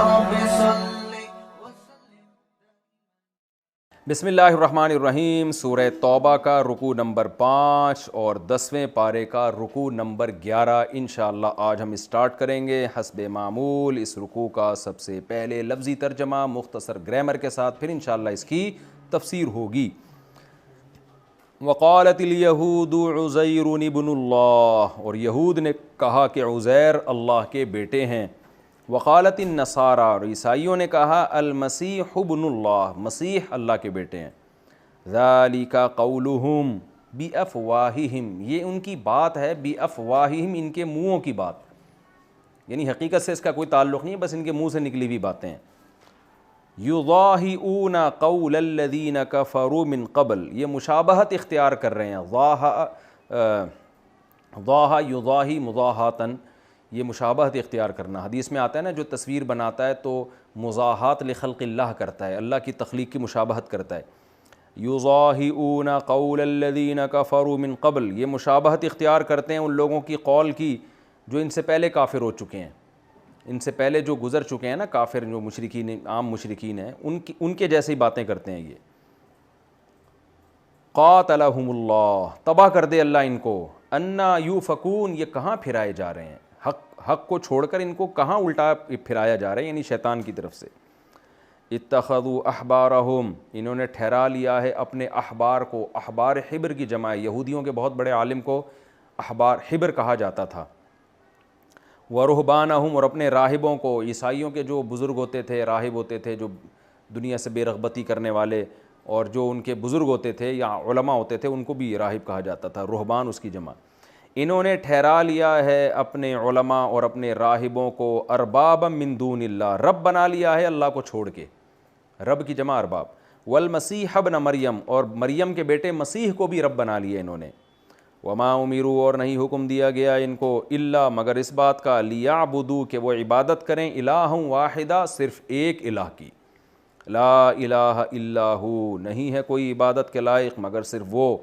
رب صل بسم اللہ الرحمن الرحیم۔ سورہ توبہ کا رکوع نمبر 5 اور 10ویں پارے کا رکوع نمبر 11 انشاءاللہ آج ہم اسٹارٹ کریں گے حسب معمول۔ اس رکوع کا سب سے پہلے لفظی ترجمہ مختصر گرامر کے ساتھ، پھر انشاءاللہ اس کی تفسیر ہوگی۔ وقالت الیہود عزیر ابن اللہ، اور یہود نے کہا کہ عزیر اللہ کے بیٹے ہیں۔ وقالت النصارى، اور عیسائیوں نے کہا المسیح ابن اللہ، مسیح اللہ کے بیٹے ہیں۔ ذالک قولہم بافواہہم، یہ ان کی بات ہے، بافواہہم ان کے منہوں کی بات، یعنی حقیقت سے اس کا کوئی تعلق نہیں ہے، بس ان کے منہ سے نکلی ہوئی باتیں ہیں۔ یضاہئون قول الذین کفروا من قبل، یہ مشابہت اختیار کر رہے ہیں۔ ضاہ یضاہی مضاہاتن، یہ مشابہت اختیار کرنا۔ حدیث میں آتا ہے نا، جو تصویر بناتا ہے تو مضاہات لخلق اللہ کرتا ہے، اللہ کی تخلیق کی مشابہت کرتا ہے۔ یضاہئون قول الذین کفروا من قبل، یہ مشابہت اختیار کرتے ہیں ان لوگوں کی قول کی جو ان سے پہلے کافر ہو چکے ہیں، ان سے پہلے جو گزر چکے ہیں نا کافر، جو مشرکین عام مشرکین ہیں، ان کے جیسی باتیں کرتے ہیں یہ۔ قاتلہم اللہ، تباہ کر دے اللہ ان کو۔ انا یوفکون، یہ کہاں پھرائے جا رہے ہیں، حق کو چھوڑ کر ان کو کہاں الٹا پھرایا جا رہا ہے، یعنی شیطان کی طرف سے۔ اتخذوا احبارہم، انہوں نے ٹھہرا لیا ہے اپنے احبار کو، احبار حبر کی جمع ہے، یہودیوں کے بہت بڑے عالم کو احبار حبر کہا جاتا تھا۔ ورہبانہم، اور اپنے راہبوں کو، عیسائیوں کے جو بزرگ ہوتے تھے، راہب ہوتے تھے جو دنیا سے بے رغبتی کرنے والے، اور جو ان کے بزرگ ہوتے تھے یا علماء ہوتے تھے ان کو بھی راہب کہا جاتا تھا، رہبان اس کی جمع۔ انہوں نے ٹھہرا لیا ہے اپنے علماء اور اپنے راہبوں کو اربابا من دون اللہ، رب بنا لیا ہے اللہ کو چھوڑ کے، رب کی جمع ارباب۔ والمسیح ابن مریم، اور مریم کے بیٹے مسیح کو بھی رب بنا لیا انہوں نے۔ وما امروا، اور نہیں حکم دیا گیا ان کو، الا مگر اس بات کا، لیعبدوا کہ وہ عبادت کریں، الہ واحدہ صرف ایک الہ کی، لا الہ الا ہو، نہیں ہے کوئی عبادت کے لائق مگر صرف وہ،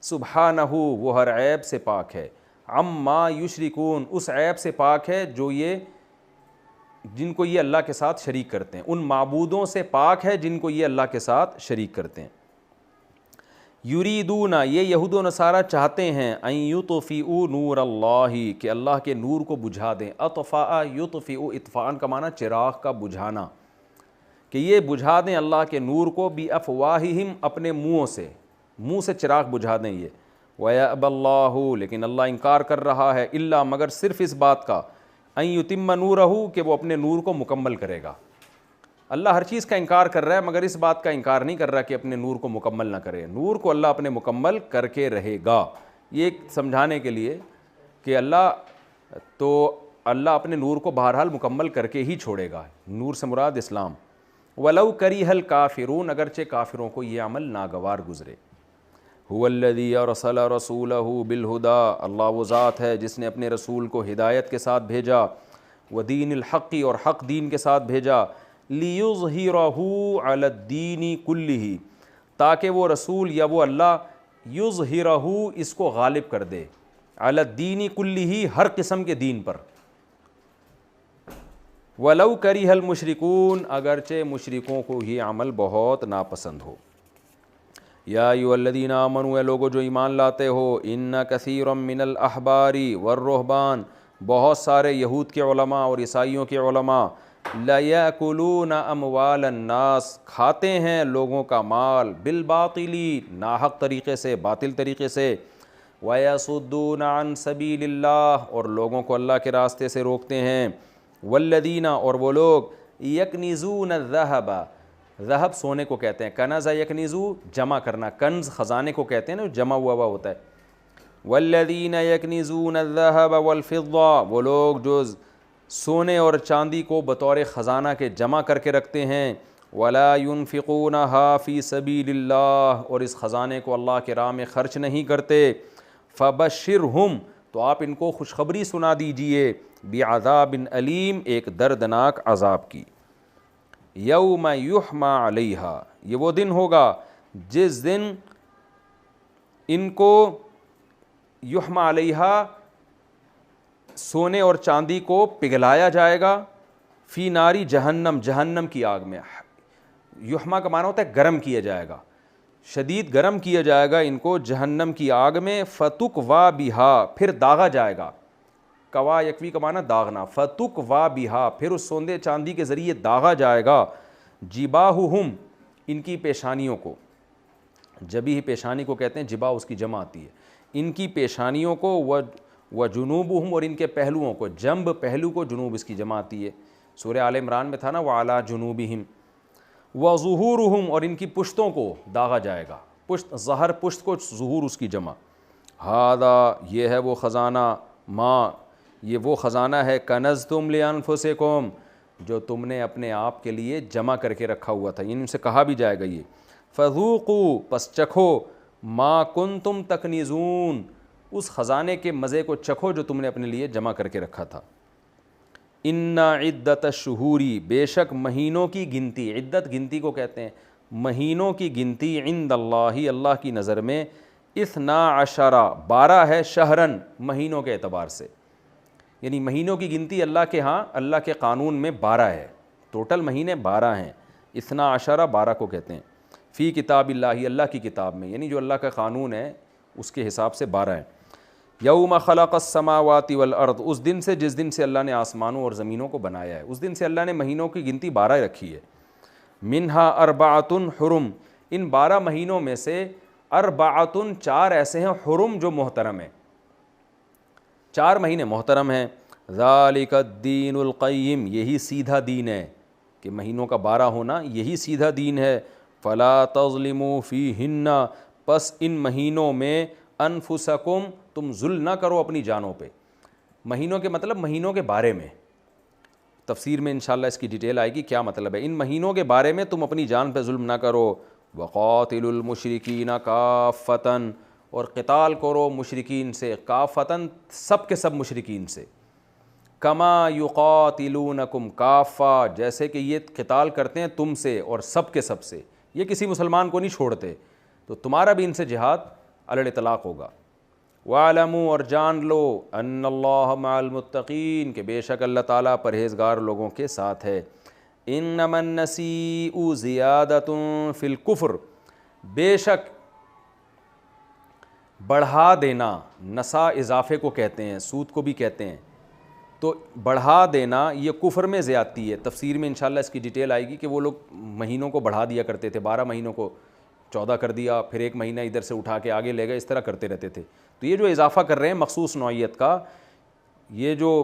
سبحانہ وہ ہر عیب سے پاک ہے، عما یشرکون اس عیب سے پاک ہے جو جن کو یہ اللہ کے ساتھ شریک کرتے ہیں، ان معبودوں سے پاک ہے جن کو یہ اللہ کے ساتھ شریک کرتے ہیں۔ یریدون، یہ یہود و نصارہ چاہتے ہیں، ان یطفئوا نور اللہ کہ اللہ کے نور کو بجھا دیں۔ اطفاء یطفئ، اطفاء کا معنی چراغ کا بجھانا، کہ یہ بجھا دیں اللہ کے نور کو، بافواہہم اپنے منہ سے چراغ بجھا دیں یہ۔ وَيَأْبَى اللَّهُ، لیکن اللہ انکار کر رہا ہے، الا مگر صرف اس بات کا، ان یتم نورہ کہ وہ اپنے نور کو مکمل کرے گا۔ اللہ ہر چیز کا انکار کر رہا ہے مگر اس بات کا انکار نہیں کر رہا کہ اپنے نور کو مکمل نہ کرے، نور کو اللہ اپنے مکمل کر کے رہے گا۔ یہ ایک سمجھانے کے لیے کہ اللہ اپنے نور کو بہرحال مکمل کر کے ہی چھوڑے گا، نور سے مراد اسلام۔ وَلَوْ كَرِهَ الْكَافِرُونَ، اگرچہ کافروں کو یہ عمل ناگوار گزرے۔ هُوَ الَّذِي أَرْسَلَ رَسُولَهُ بِالْهُدَىٰ، اللہ وہ ذات ہے جس نے اپنے رسول کو ہدایت کے ساتھ بھیجا، وَدِينِ الْحَقِّ اور حق دین کے ساتھ بھیجا، لِيُظْهِرَهُ عَلَى الدِّينِ كُلِّهِ تاکہ وہ رسول یا وہ اللہ یظہرہ اس کو غالب کر دے، علی الدین كُلِّهِ ہر قسم کے دین پر۔ وَلَوْ كَرِهَ الْمُشْرِكُونَ اگرچہ مشرکوں کو یہ عمل بہت ناپسند ہو۔ یا ایھا الذین آمنوا، اے لوگو جو ایمان لاتے ہو، ان کثیرا من الاحبار والرہبان، بہت سارے یہود کے علماء اور عیسائیوں کے علماء، لیأکلون اموال الناس کھاتے ہیں لوگوں کا مال، بالباطل ناحق طریقے سے، باطل طریقے سے، ویصدون عن سبیل اللہ اور لوگوں کو اللہ کے راستے سے روکتے ہیں، والذین اور وہ لوگ، یکنزون الذہب، ذہب سونے کو کہتے ہیں، کنز یکنزو جمع کرنا، کنز خزانے کو کہتے ہیں نا، جمع ہوا ہوتا ہے۔ والذین یکنزون الذہب والفضہ، وہ لوگ جو سونے اور چاندی کو بطور خزانہ کے جمع کر کے رکھتے ہیں، ولا ينفقونها فی سبیل اللہ اور اس خزانے کو اللہ کے راہ میں خرچ نہیں کرتے، فبشرہم تو آپ ان کو خوشخبری سنا دیجئے، بعذاب علیم ایک دردناک عذاب کی۔ یوم یحمى علیہا، یہ وہ دن ہوگا جس دن ان کو یحمى علیہا سونے اور چاندی کو پگھلایا جائے گا، فی ناری جہنم، جہنم کی آگ میں. یحما کا معنی ہوتا ہے گرم کیا جائے گا، شدید گرم کیا جائے گا ان کو جہنم کی آگ میں. فتکوا بہا، پھر داغا جائے گا. کوا یکوی کا معنی داغنا. فتکوا بہا، پھر اس سوندے چاندی کے ذریعے داغا جائے گا. جباہہم، ان کی پیشانیوں کو. جبی پیشانی کو کہتے ہیں، جبا اس کی جمع آتی ہے. ان کی پیشانیوں کو، و جنوبہم، اور ان کے پہلوؤں کو. جنب پہلو کو، جنوب اس کی جمع آتی ہے. سورہ آل عمران میں تھا نا وعلی جنوبہم. وظہورہم، اور ان کی پشتوں کو داغا جائے گا. پشت، ظہر پشت کو، ظہور اس کی جمع. ہذا، یہ ہے وہ خزانہ. ما، یہ وہ خزانہ ہے. کنزتم لانفسکم، جو تم نے اپنے آپ کے لیے جمع کر کے رکھا ہوا تھا. ان سے کہا بھی جائے گا یہ. فذوقوا، پس چکھو. ما کنتم تکنزون، اس خزانے کے مزے کو چکھو جو تم نے اپنے لیے جمع کر کے رکھا تھا. ان عدت الشہوری، بے شک مہینوں کی گنتی. عدت گنتی کو کہتے ہیں. مہینوں کی گنتی عند اللہ، اللہ کی نظر میں. 12، 12 ہے. شہرن، مہینوں کے اعتبار سے. یعنی مہینوں کی گنتی اللہ کے ہاں، اللہ کے قانون میں 12 ہے. ٹوٹل مہینے 12 ہیں. 12، 12 کو کہتے ہیں. فی کتاب اللہ، اللہ کی کتاب میں، یعنی جو اللہ کا قانون ہے اس کے حساب سے 12 ہیں. یوم خلق السماوات والارض، اس دن سے جس دن سے اللہ نے آسمانوں اور زمینوں کو بنایا ہے، اس دن سے اللہ نے مہینوں کی گنتی 12 رکھی ہے. منہا اربعۃ حرم، ان 12 مہینوں میں سے اربعۃ، 4 ایسے ہیں حرم جو محترم ہیں. 4 مہینے محترم ہیں. ذالک الدین القیم، یہی سیدھا دین ہے کہ مہینوں کا 12 ہونا، یہی سیدھا دین ہے. فلا تظلموا فیہن، پس ان مہینوں میں انفسکم، تم ظلم نہ کرو اپنی جانوں پہ. مہینوں کے مطلب مہینوں کے بارے میں تفسیر میں انشاءاللہ اس کی ڈیٹیل آئے گی کیا مطلب ہے. ان مہینوں کے بارے میں تم اپنی جان پہ ظلم نہ کرو. وقاتلوا المشرکین کافۃ، اور قتال کرو مشرکین سے. کافۃ، سب کے سب مشرکین سے. کما یقاتلونکم کافہ، جیسے کہ یہ قتال کرتے ہیں تم سے اور سب کے سب سے. یہ کسی مسلمان کو نہیں چھوڑتے، تو تمہارا بھی ان سے جہاد علی الاطلاق ہوگا. وَاعْلَمُوا، اور جان لو، ان اللہ مع المتقین، کہ بے شک اللہ تعالیٰ پرہیزگار لوگوں کے ساتھ ہے. انما النسیء زیادۃ فی الکفر، بے شک بڑھا دینا، نسا اضافے کو کہتے ہیں، سود کو بھی کہتے ہیں. تو بڑھا دینا یہ کفر میں زیادتی ہے. تفسیر میں انشاءاللہ اس کی ڈیٹیل آئے گی کہ وہ لوگ مہینوں کو بڑھا دیا کرتے تھے. 12 مہینوں کو 14 کر دیا، پھر ایک مہینہ ادھر سے اٹھا کے آگے لے گئے، اس طرح کرتے رہتے تھے. تو یہ جو اضافہ کر رہے ہیں مخصوص نوعیت کا، یہ جو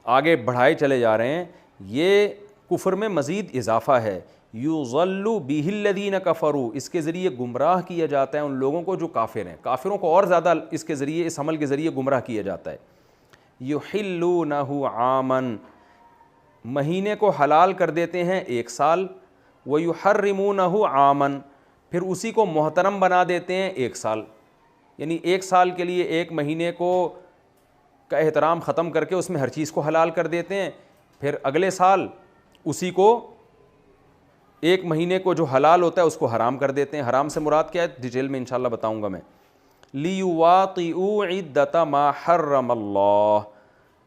آگے بڑھائے چلے جا رہے ہیں، یہ کفر میں مزید اضافہ ہے. یضل بہ الذین کفروا، اس کے ذریعے گمراہ کیا جاتا ہے ان لوگوں کو جو کافر ہیں. کافروں کو اور زیادہ اس کے ذریعے، اس عمل کے ذریعے گمراہ کیا جاتا ہے. یحلونہ عاما، مہینے کو حلال کر دیتے ہیں 1 سال. ویحرمونہ عاما، پھر اسی کو محترم بنا دیتے ہیں 1 سال. یعنی 1 سال کے لیے ایک مہینے کو کا احترام ختم کر کے اس میں ہر چیز کو حلال کر دیتے ہیں، پھر اگلے سال اسی کو، ایک مہینے کو جو حلال ہوتا ہے اس کو حرام کر دیتے ہیں. حرام سے مراد کیا ہے ڈیٹیل میں انشاءاللہ بتاؤں گا میں. لیواطئوا عدۃ ما حرم اللہ.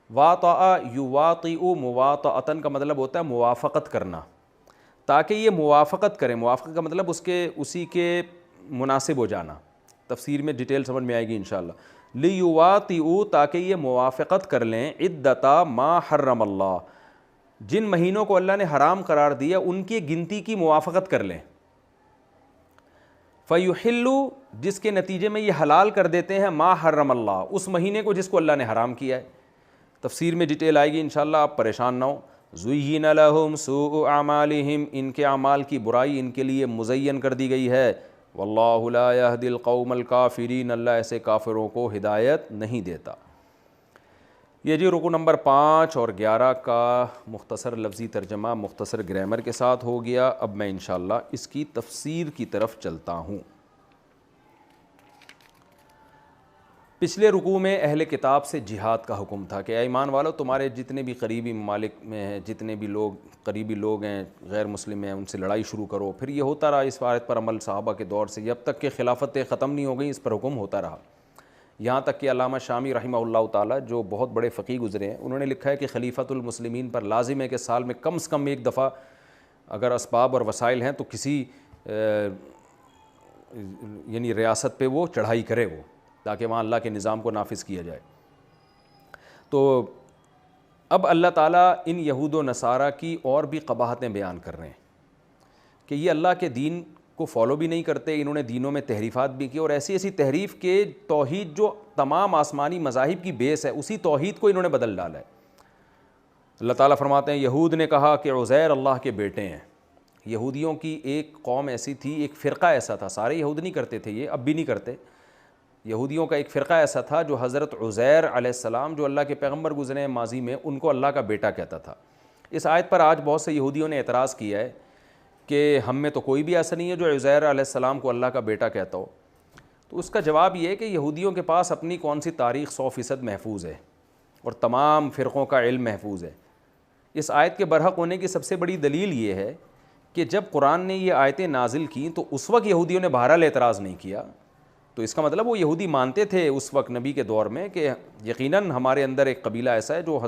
واطأ یواطئ، مواطأۃ کا مطلب ہوتا ہے موافقت کرنا، تاکہ یہ موافقت کریں. موافقت کا مطلب اسی کے مناسب ہو جانا. تفسیر میں ڈیٹیل سمجھ میں آئے گی انشاءاللہ. لیواطئوا، تاکہ یہ موافقت کر لیں. عدۃ ما حرم اللہ، جن مہینوں کو اللہ نے حرام قرار دیا ان کی گنتی کی موافقت کر لیں. فیحلوا، جس کے نتیجے میں یہ حلال کر دیتے ہیں ما حرم اللہ، اس مہینے کو جس کو اللہ نے حرام کیا ہے. تفسیر میں ڈیٹیل آئے گی انشاءاللہ، آپ پریشان نہ ہو. زُیِّنَ لَهُمْ سُوءُ أَعْمَالِهِمْ، ان کے اعمال کی برائی ان کے لیے مزین کر دی گئی ہے. واللہ لا یہدی القوم الکافرین، اللہ ایسے کافروں کو ہدایت نہیں دیتا. یہ جی رکو نمبر 5 اور 11 کا مختصر لفظی ترجمہ مختصر گرامر کے ساتھ ہو گیا. اب میں انشاءاللہ اس کی تفسیر کی طرف چلتا ہوں. پچھلے رکوع میں اہل کتاب سے جہاد کا حکم تھا کہ اے ایمان والو، تمہارے جتنے بھی قریبی ممالک میں ہیں، جتنے بھی لوگ قریبی لوگ ہیں غیر مسلم ہیں، ان سے لڑائی شروع کرو. پھر یہ ہوتا رہا اس بات پر عمل صحابہ کے دور سے، جب تک کہ خلافت ختم نہیں ہو گئی اس پر حکم ہوتا رہا. یہاں تک کہ علامہ شامی رحمہ اللہ تعالیٰ جو بہت بڑے فقیہ گزرے ہیں انہوں نے لکھا ہے کہ خلیفۃ المسلمین پر لازم ہے کہ سال میں کم سے کم ایک دفعہ اگر اسباب اور وسائل ہیں تو کسی یعنی ریاست پہ وہ چڑھائی کرے وہ، تاکہ وہاں اللہ کے نظام کو نافذ کیا جائے۔ تو اب اللہ تعالیٰ ان یہود و نصارہ کی اور بھی قباحتیں بیان کر رہے ہیں کہ یہ اللہ کے دین کو فالو بھی نہیں کرتے، انہوں نے دینوں میں تحریفات بھی کی، اور ایسی ایسی تحریف کہ توحید جو تمام آسمانی مذاہب کی بیس ہے اسی توحید کو انہوں نے بدل ڈالا ہے۔ اللہ تعالیٰ فرماتے ہیں یہود نے کہا کہ عزیر اللہ کے بیٹے ہیں۔ یہودیوں کی ایک قوم ایسی تھی، ایک فرقہ ایسا تھا، سارے یہود نہیں کرتے تھے یہ، اب بھی نہیں کرتے، یہودیوں کا ایک فرقہ ایسا تھا جو حضرت عزیر علیہ السلام جو اللہ کے پیغمبر گزرے ہیں ماضی میں، ان کو اللہ کا بیٹا کہتا تھا۔ اس آیت پر آج بہت سے یہودیوں نے اعتراض کیا ہے کہ ہم میں تو کوئی بھی ایسا نہیں ہے جو عزیر علیہ السلام کو اللہ کا بیٹا کہتا ہو۔ تو اس کا جواب یہ ہے کہ یہودیوں کے پاس اپنی کون سی تاریخ 100% محفوظ ہے اور تمام فرقوں کا علم محفوظ ہے۔ اس آیت کے برحق ہونے کی سب سے بڑی دلیل یہ ہے کہ جب قرآن نے یہ آیتیں نازل کیں تو اس وقت یہودیوں نے بہرحال اعتراض نہیں کیا، تو اس کا مطلب وہ یہودی مانتے تھے اس وقت نبی کے دور میں کہ یقیناً ہمارے اندر ایک قبیلہ ایسا ہے جو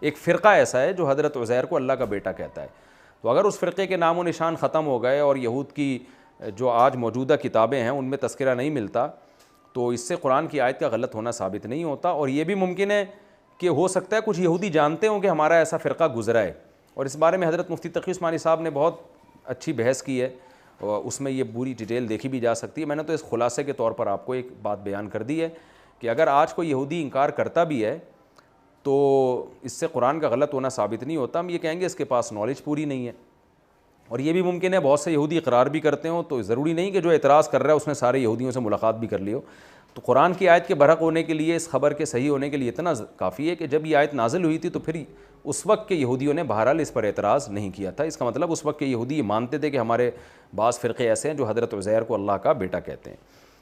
ایک فرقہ ایسا ہے جو حضرت عزیر کو اللہ کا بیٹا کہتا ہے۔ تو اگر اس فرقے کے نام و نشان ختم ہو گئے اور یہود کی جو آج موجودہ کتابیں ہیں ان میں تذکرہ نہیں ملتا تو اس سے قرآن کی آیت کا غلط ہونا ثابت نہیں ہوتا، اور یہ بھی ممکن ہے کہ ہو سکتا ہے کچھ یہودی جانتے ہوں کہ ہمارا ایسا فرقہ گزرا ہے، اور اس بارے میں حضرت مفتی تقی عثمانی صاحب نے بہت اچھی بحث کی ہے، اور اس میں یہ پوری ڈیٹیل دیکھی بھی جا سکتی ہے۔ میں نے تو اس خلاصے کے طور پر آپ کو ایک بات بیان کر دی ہے کہ اگر آج کوئی یہودی انکار کرتا بھی ہے تو اس سے قرآن کا غلط ہونا ثابت نہیں ہوتا، ہم یہ کہیں گے اس کے پاس نالج پوری نہیں ہے۔ اور یہ بھی ممکن ہے بہت سے یہودی اقرار بھی کرتے ہوں، تو ضروری نہیں کہ جو اعتراض کر رہا ہے اس نے سارے یہودیوں سے ملاقات بھی کر لی ہو۔ تو قرآن کی آیت کے برحق ہونے کے لیے، اس خبر کے صحیح ہونے کے لیے اتنا کافی ہے کہ جب یہ آیت نازل ہوئی تھی تو پھر اس وقت کے یہودیوں نے بہرحال اس پر اعتراض نہیں کیا تھا۔ اس کا مطلب اس وقت کے یہودی یہ مانتے تھے کہ ہمارے بعض فرقے ایسے ہیں جو حضرت عزیر کو اللہ کا بیٹا کہتے ہیں۔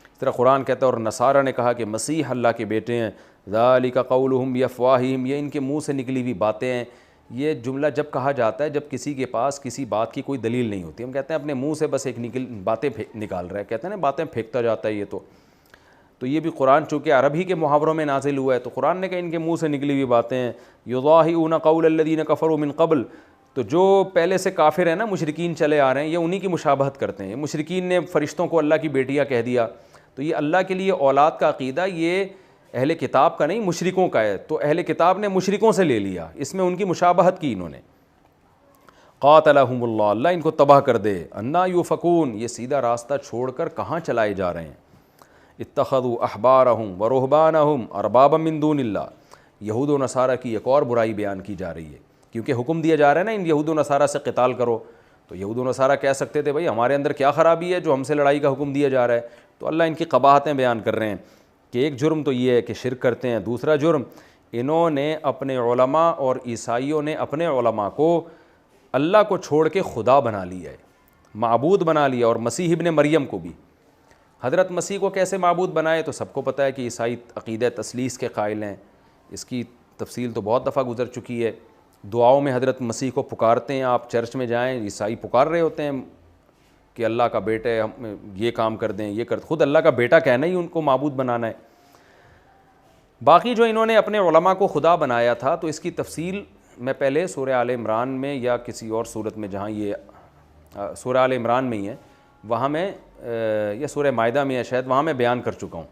اس طرح قرآن کہتا ہے اور نصارہ نے کہا کہ مسیح اللہ کے بیٹے ہیں، ذالک قولہم بافواہہم، یہ ان کے منہ سے نکلی ہوئی باتیں ہیں۔ یہ جملہ جب کہا جاتا ہے جب کسی کے پاس کسی بات کی کوئی دلیل نہیں ہوتی، ہم کہتے ہیں اپنے منہ سے بس ایک باتیں نکال رہا ہے، کہتے ہیں نا باتیں پھینکتا جاتا ہے یہ تو یہ بھی قرآن چونکہ عرب ہی کے محاوروں میں نازل ہوا ہے تو قرآن نے کہا ان کے منہ سے نکلی ہوئی باتیں ہیں۔ یضاہئون قول الذین کفروا من قبل، تو جو پہلے سے کافر ہیں نا، مشرکین چلے آ رہے ہیں، یہ انہی کی مشابہت کرتے ہیں۔ مشرکین نے فرشتوں کو اللہ کی بیٹیاں کہہ دیا، تو یہ اللہ کے لیے اولاد کا عقیدہ یہ اہل کتاب کا نہیں مشرکوں کا ہے، تو اہل کتاب نے مشرکوں سے لے لیا، اس میں ان کی مشابہت کی انہوں نے۔ قاتلہم اللہ، اللہ ان کو تباہ کر دے۔ انا یؤفکون، یہ سیدھا راستہ چھوڑ کر کہاں چلائے جا رہے ہیں۔ اتخذوا احبارہم ورہبانہم اربابا من دون اللہ، یہود و نصارہ کی ایک اور برائی بیان کی جا رہی ہے، کیونکہ حکم دیا جا رہا ہے نا ان یہود و نصارہ سے قتال کرو، تو یہود و نصارہ کہہ سکتے تھے بھائی ہمارے اندر کیا خرابی ہے جو ہم سے لڑائی کا حکم دیا جا رہا ہے، تو اللہ ان کی قباحتیں بیان کر رہے ہیں کہ ایک جرم تو یہ ہے کہ شرک کرتے ہیں، دوسرا جرم انہوں نے اپنے علماء اور عیسائیوں نے اپنے علماء کو اللہ کو چھوڑ کے خدا بنا لیا ہے، معبود بنا لیا، اور مسیح ابن مریم کو بھی۔ حضرت مسیح کو کیسے معبود بنائے تو سب کو پتہ ہے کہ عیسائی عقیدہ تثلیث کے قائل ہیں، اس کی تفصیل تو بہت دفعہ گزر چکی ہے۔ دعاؤں میں حضرت مسیح کو پکارتے ہیں، آپ چرچ میں جائیں عیسائی پکار رہے ہوتے ہیں کہ اللہ کا بیٹا ہے، ہم یہ کام کر دیں، یہ کر، خود اللہ کا بیٹا کہنا ہی ان کو معبود بنانا ہے۔ باقی جو انہوں نے اپنے علماء کو خدا بنایا تھا تو اس کی تفصیل میں پہلے سورہ آل عمران میں یا کسی اور صورت میں، جہاں یہ سورہ آل عمران میں ہی ہے وہاں میں، یا سورہ مائدہ میں ہے شاید، وہاں میں بیان کر چکا ہوں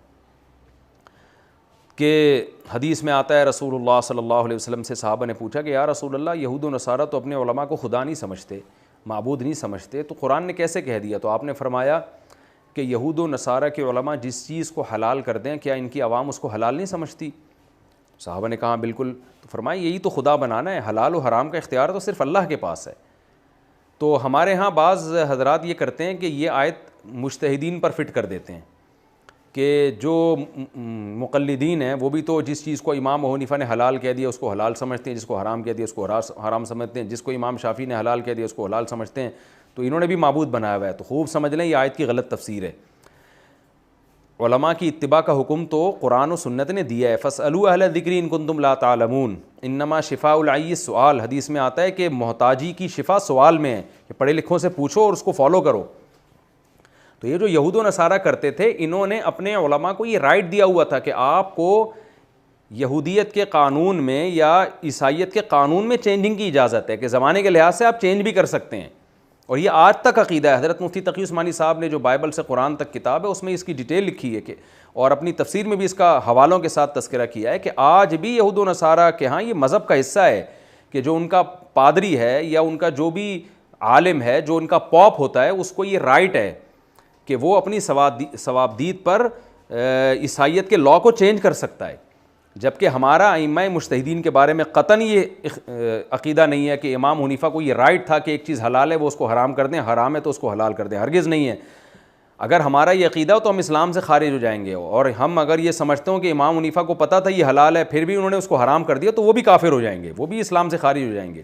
کہ حدیث میں آتا ہے رسول اللہ صلی اللہ علیہ وسلم سے صحابہ نے پوچھا کہ یا رسول اللہ یہود و نصارہ تو اپنے علماء کو خدا نہیں سمجھتے، معبود نہیں سمجھتے، تو قرآن نے کیسے کہہ دیا؟ تو آپ نے فرمایا کہ یہود و نصارہ کے علماء جس چیز کو حلال کر دیں کیا ان کی عوام اس کو حلال نہیں سمجھتی؟ صحابہ نے کہا بالکل، تو فرمایا یہی تو خدا بنانا ہے، حلال و حرام کا اختیار تو صرف اللہ کے پاس ہے۔ تو ہمارے ہاں بعض حضرات یہ کرتے ہیں کہ یہ آیت مجتہدین پر فٹ کر دیتے ہیں کہ جو مقلدین ہیں وہ بھی تو جس چیز کو امام ابو حنیفہ نے حلال کہہ دیا اس کو حلال سمجھتے ہیں، جس کو حرام کہہ دیا اس کو حرام سمجھتے ہیں، جس کو امام شافعی نے حلال کہہ دیا اس کو حلال سمجھتے ہیں، تو انہوں نے بھی معبود بنایا ہوا ہے۔ تو خوب سمجھ لیں یہ آیت کی غلط تفسیر ہے۔ علماء کی اتباع کا حکم تو قرآن و سنت نے دیا ہے، فاسألوا اہل الذکر ان کنتم لا تعلمون انما شفاء العی السؤال، حدیث میں آتا ہے کہ محتاجی کی شفا سوال میں ہے، کہ پڑھے لکھوں سے پوچھو اور اس کو فالو کرو۔ تو یہ جو یہود و نصارہ کرتے تھے، انہوں نے اپنے علماء کو یہ رائٹ دیا ہوا تھا کہ آپ کو یہودیت کے قانون میں یا عیسائیت کے قانون میں چینجنگ کی اجازت ہے، کہ زمانے کے لحاظ سے آپ چینج بھی کر سکتے ہیں. اور یہ آج تک عقیدہ ہے. حضرت مفتی تقی عثمانی صاحب نے جو بائبل سے قرآن تک کتاب ہے اس میں اس کی ڈیٹیل لکھی ہے، کہ اور اپنی تفسیر میں بھی اس کا حوالوں کے ساتھ تذکرہ کیا ہے کہ آج بھی یہود و نصارہ کے ہاں یہ مذہب کا حصہ ہے کہ جو ان کا پادری ہے یا ان کا جو بھی عالم ہے، جو ان کا پوپ ہوتا ہے، اس کو یہ رائٹ ہے کہ وہ اپنی ثوابدید پر عیسائیت کے لاء کو چینج کر سکتا ہے. جبکہ ہمارا ائمہ مجتہدین کے بارے میں قطعاً یہ عقیدہ نہیں ہے کہ امام حنیفہ کو یہ رائٹ تھا کہ ایک چیز حلال ہے وہ اس کو حرام کر دیں، حرام ہے تو اس کو حلال کر دیں. ہرگز نہیں ہے. اگر ہمارا یہ عقیدہ ہو تو ہم اسلام سے خارج ہو جائیں گے. اور ہم اگر یہ سمجھتے ہوں کہ امام حنیفہ کو پتہ تھا یہ حلال ہے پھر بھی انہوں نے اس کو حرام کر دیا تو وہ بھی کافر ہو جائیں گے، وہ بھی اسلام سے خارج ہو جائیں گے.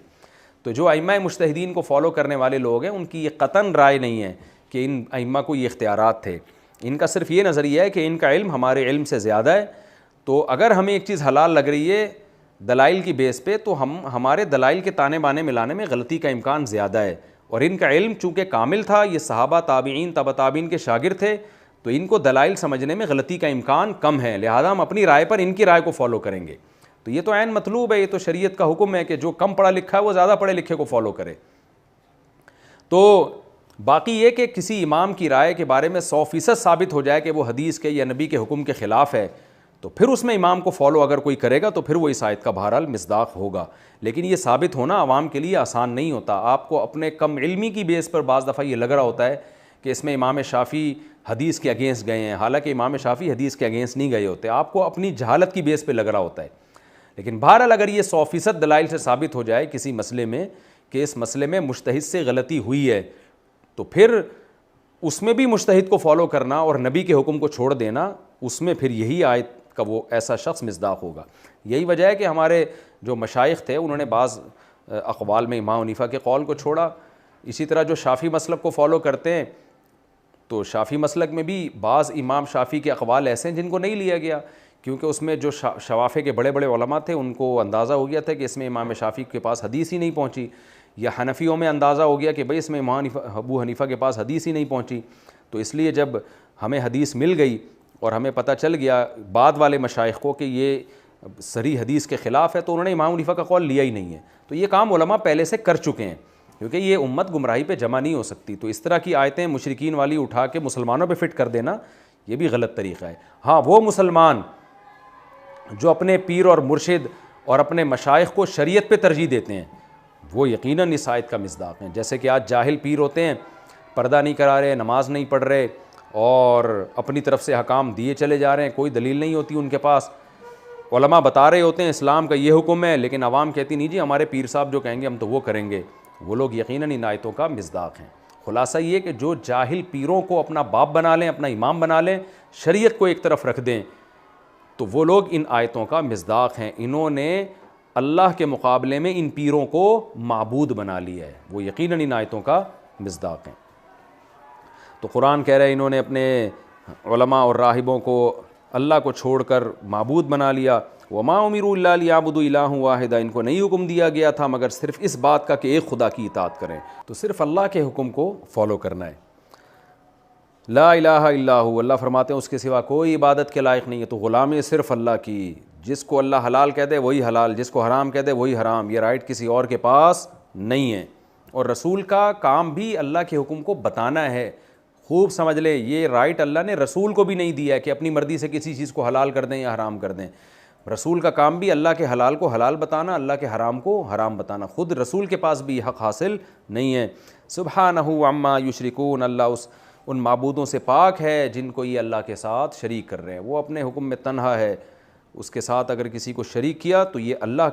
تو جو ائمہ مجتہدین کو فالو کرنے والے لوگ ہیں ان کی یہ قطعاً رائے نہیں ہے کہ ان ائمہ کو یہ اختیارات تھے. ان کا صرف یہ نظریہ ہے کہ ان کا علم ہمارے علم سے زیادہ ہے، تو اگر ہمیں ایک چیز حلال لگ رہی ہے دلائل کی بیس پہ تو ہمارے دلائل کے تانے بانے ملانے میں غلطی کا امکان زیادہ ہے. اور ان کا علم چونکہ کامل تھا، یہ صحابہ تابعین تبع تابعین کے شاگرد تھے، تو ان کو دلائل سمجھنے میں غلطی کا امکان کم ہے، لہذا ہم اپنی رائے پر ان کی رائے کو فالو کریں گے. تو یہ تو عین مطلوب ہے، یہ تو شریعت کا حکم ہے کہ جو کم پڑھا لکھا ہے وہ زیادہ پڑھے لکھے کو فالو کرے. تو باقی یہ کہ کسی امام کی رائے کے بارے میں 100% ثابت ہو جائے کہ وہ حدیث کے یا نبی کے حکم کے خلاف ہے تو پھر اس میں امام کو فالو اگر کوئی کرے گا تو پھر وہ اس آیت کا بہرحال مصداق ہوگا. لیکن یہ ثابت ہونا عوام کے لیے آسان نہیں ہوتا. آپ کو اپنے کم علمی کی بیس پر بعض دفعہ یہ لگ رہا ہوتا ہے کہ اس میں امام شافعی حدیث کے اگینسٹ گئے ہیں، حالانکہ امام شافعی حدیث کے اگینسٹ نہیں گئے ہوتے. آپ کو اپنی جہالت کی بیس پہ لگ رہا ہوتا ہے. لیکن بہرحال اگر یہ 100% دلائل سے ثابت ہو جائے کسی مسئلے میں کہ اس مسئلے میں مجتہد سے غلطی ہوئی ہے تو پھر اس میں بھی مجتہد کو فالو کرنا اور نبی کے حکم کو چھوڑ دینا، اس میں پھر یہی آیت کا وہ ایسا شخص مصداق ہوگا. یہی وجہ ہے کہ ہمارے جو مشائخ تھے انہوں نے بعض اقوال میں امام حنیفہ کے قول کو چھوڑا. اسی طرح جو شافعی مسلک کو فالو کرتے ہیں تو شافعی مسلک میں بھی بعض امام شافعی کے اقوال ایسے ہیں جن کو نہیں لیا گیا، کیونکہ اس میں جو شوافع کے بڑے بڑے علماء تھے ان کو اندازہ ہو گیا تھا کہ اس میں امام شافعی کے پاس حدیث ہی نہیں پہنچی، یا حنفیوں میں اندازہ ہو گیا کہ بھئی اس میں امام ابو حنیفہ کے پاس حدیث ہی نہیں پہنچی. تو اس لیے جب ہمیں حدیث مل گئی اور ہمیں پتہ چل گیا بعد والے مشائخ کو کہ یہ صریح حدیث کے خلاف ہے تو انہوں نے امام حنیفہ کا قول لیا ہی نہیں ہے. تو یہ کام علماء پہلے سے کر چکے ہیں کیونکہ یہ امت گمراہی پہ جمع نہیں ہو سکتی. تو اس طرح کی آیتیں مشرکین والی اٹھا کے مسلمانوں پہ فٹ کر دینا یہ بھی غلط طریقہ ہے. ہاں وہ مسلمان جو اپنے پیر اور مرشد اور اپنے مشائخ کو شریعت پہ ترجیح دیتے ہیں وہ یقیناً اس آیت کا مصداق ہیں. جیسے کہ آج جاہل پیر ہوتے ہیں، پردہ نہیں کرا رہے، نماز نہیں پڑھ رہے اور اپنی طرف سے احکام دیے چلے جا رہے ہیں، کوئی دلیل نہیں ہوتی ان کے پاس. علماء بتا رہے ہوتے ہیں اسلام کا یہ حکم ہے لیکن عوام کہتی نہیں جی ہمارے پیر صاحب جو کہیں گے ہم تو وہ کریں گے. وہ لوگ یقیناً ان آیتوں کا مصداق ہیں. خلاصہ یہ کہ جو جاہل پیروں کو اپنا باپ بنا لیں، اپنا امام بنا لیں، شریعت کو ایک طرف رکھ دیں، تو وہ لوگ ان آیتوں کا مصداق ہیں. انہوں نے اللہ کے مقابلے میں ان پیروں کو معبود بنا لیا ہے، وہ یقیناً ان آیتوں کا مصداق ہیں. تو قرآن کہہ رہے ہیں انہوں نے اپنے علماء اور راہبوں کو اللہ کو چھوڑ کر معبود بنا لیا. وما امروا الا لیعبدوا الہا واحدا، ان کو نہیں حکم دیا گیا تھا مگر صرف اس بات کا کہ ایک خدا کی اطاعت کریں. تو صرف اللہ کے حکم کو فالو کرنا ہے. لا الہ الا ہو، اللہ فرماتے ہیں اس کے سوا کوئی عبادت کے لائق نہیں ہے. تو غلامی صرف اللہ کی، جس کو اللہ حلال کہہ دے وہی حلال، جس کو حرام کہہ دے وہی حرام. یہ رائٹ کسی اور کے پاس نہیں ہے. اور رسول کا کام بھی اللہ کے حکم کو بتانا ہے. خوب سمجھ لے یہ رائٹ اللہ نے رسول کو بھی نہیں دیا ہے کہ اپنی مرضی سے کسی چیز کو حلال کر دیں یا حرام کر دیں. رسول کا کام بھی اللہ کے حلال کو حلال بتانا، اللہ کے حرام کو حرام بتانا. خود رسول کے پاس بھی حق حاصل نہیں ہے. سبحانہ عما یشرکون، اللہ ان معبودوں سے پاک ہے جن کو یہ اللہ کے ساتھ شریک کر رہے ہیں. وہ اپنے حکم میں تنہا ہے، اس کے ساتھ اگر کسی کو شریک کیا تو یہ اللہ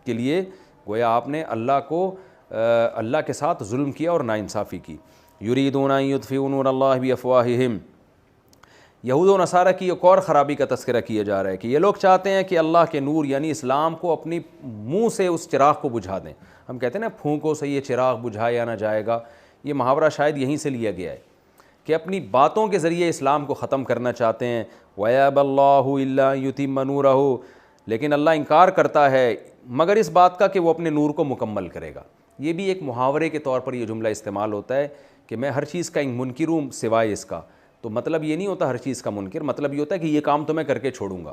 کے لیے گویا آپ نے اللہ کے ساتھ ظلم کیا اور ناانصافی کی. یریدون ان یطفئوا نور اللہ بافواہہم، یہود و نصارہ کی ایک اور خرابی کا تذکرہ کیا جا رہا ہے کہ یہ لوگ چاہتے ہیں کہ اللہ کے نور یعنی اسلام کو اپنی منہ سے اس چراغ کو بجھا دیں. ہم کہتے ہیں نا پھونکوں سے یہ چراغ بجھایا نہ جائے گا، یہ محاورہ شاید یہیں سے لیا گیا ہے کہ اپنی باتوں کے ذریعے اسلام کو ختم کرنا چاہتے ہیں. وَيَأْبَى اللَّهُ إِلَّا أَن يُتِمَّ نُورَهُ، لیکن اللہ انکار کرتا ہے مگر اس بات کا کہ وہ اپنے نور کو مکمل کرے گا. یہ بھی ایک محاورے کے طور پر یہ جملہ استعمال ہوتا ہے کہ میں ہر چیز کا منکر ہوں سوائے اس کا، تو مطلب یہ نہیں ہوتا ہر چیز کا منکر، مطلب یہ ہوتا ہے کہ یہ کام تو میں کر کے چھوڑوں گا۔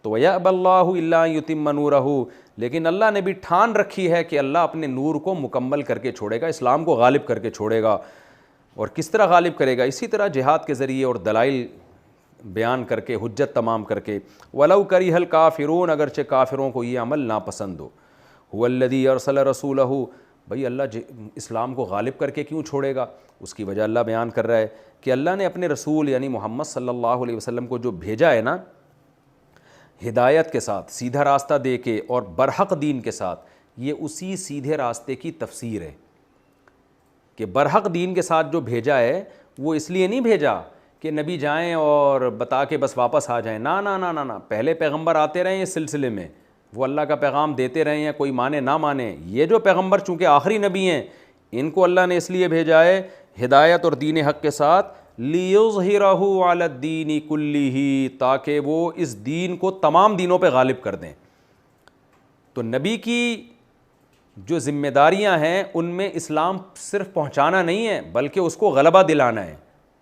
تو وَيَأْبَى اللَّهُ إِلَّا أَن يُتِمَّ نُورَهُ، لیکن اللہ نے بھی ٹھان رکھی ہے کہ اللہ اپنے نور کو مکمل کر کے چھوڑے گا، اسلام کو غالب کر کے چھوڑے گا۔ اور کس طرح غالب کرے گا؟ اسی طرح جہاد کے ذریعے اور دلائل بیان کر کے، حجت تمام کر کے۔ وَلَوْ كَرِهَ الْكَافِرُونَ، اگرچہ کافروں کو یہ عمل ناپسند ہو۔ هُوَ الَّذِي أَرْسَلَ رَسُولَهُ، بھئی اللہ اسلام کو غالب کر کے کیوں چھوڑے گا؟ اس کی وجہ اللہ بیان کر رہا ہے کہ اللہ نے اپنے رسول یعنی محمد صلی اللہ علیہ وسلم کو جو بھیجا ہے نا، ہدایت کے ساتھ، سیدھا راستہ دے کے اور برحق دین کے ساتھ، یہ اسی سیدھے راستے کی تفسیر ہے کہ برحق دین کے ساتھ جو بھیجا ہے وہ اس لیے نہیں بھیجا کہ نبی جائیں اور بتا کے بس واپس آ جائیں، نہ نہ نہ نہ نہ، پہلے پیغمبر آتے رہے ہیں اس سلسلے میں، وہ اللہ کا پیغام دیتے رہے ہیں، کوئی مانے نہ مانے۔ یہ جو پیغمبر چونکہ آخری نبی ہیں، ان کو اللہ نے اس لیے بھیجا ہے ہدایت اور دین حق کے ساتھ، لِيُظْهِرَهُ عَلَى الدِّينِ كُلِّهِ، تاکہ وہ اس دین کو تمام دینوں پہ غالب کر دیں۔ تو نبی کی جو ذمہ داریاں ہیں ان میں اسلام صرف پہنچانا نہیں ہے بلکہ اس کو غلبہ دلانا ہے۔